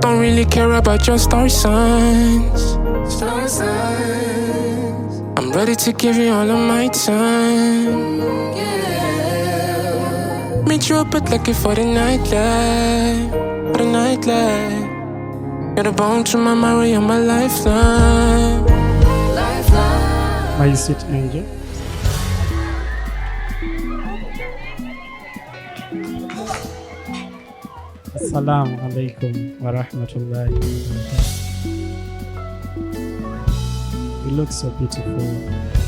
Don't really care about your star signs. I'm ready to give you all of my time. Meet you up at Lucky for the nightlife. For the nightlife. You're the bone to my Mariam, my lifeline. My sweet angel. Assalamu alaikum wa rahmatullahi wa barakatuh. You look so beautiful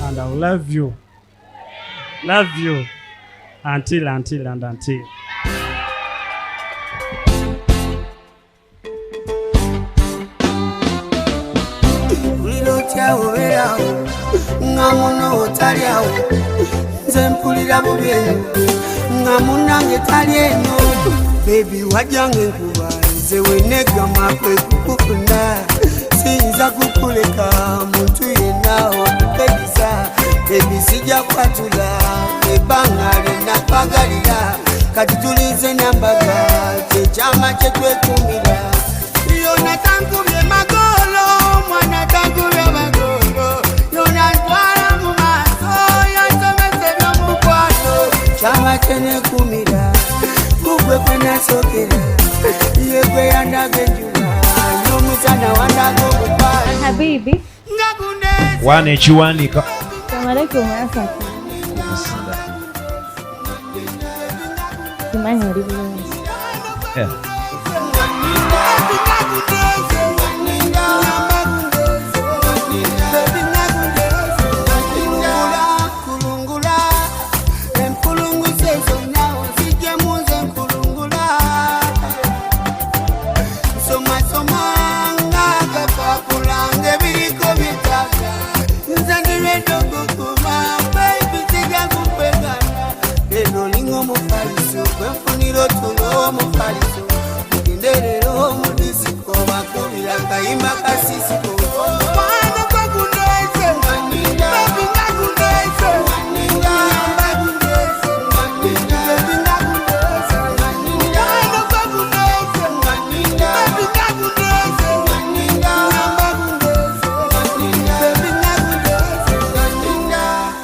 and I will love you. Love you until. Ngamuno otaliawo nze mpulira bubyenyo ngamunange talieno baby wajange nkuba nze wenegama kwekukukuna siyinza kukuleka muntu yenna okupegisa baby sijja kwatula ebbanga lyenakwagalira kati tulinze nambaga kyekyama kyetwekumira yona tankubye magolo mwana tankubye magolo chama chene kumira kugwe kwenasokera yegwe yandagenjula nomusana wandagobupala habibi wane chiwanika Assalamualaikum warahmatullahi wabarakatuh.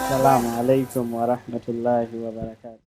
Assalamu alaikum wa rahmatullahi wa barakatuh.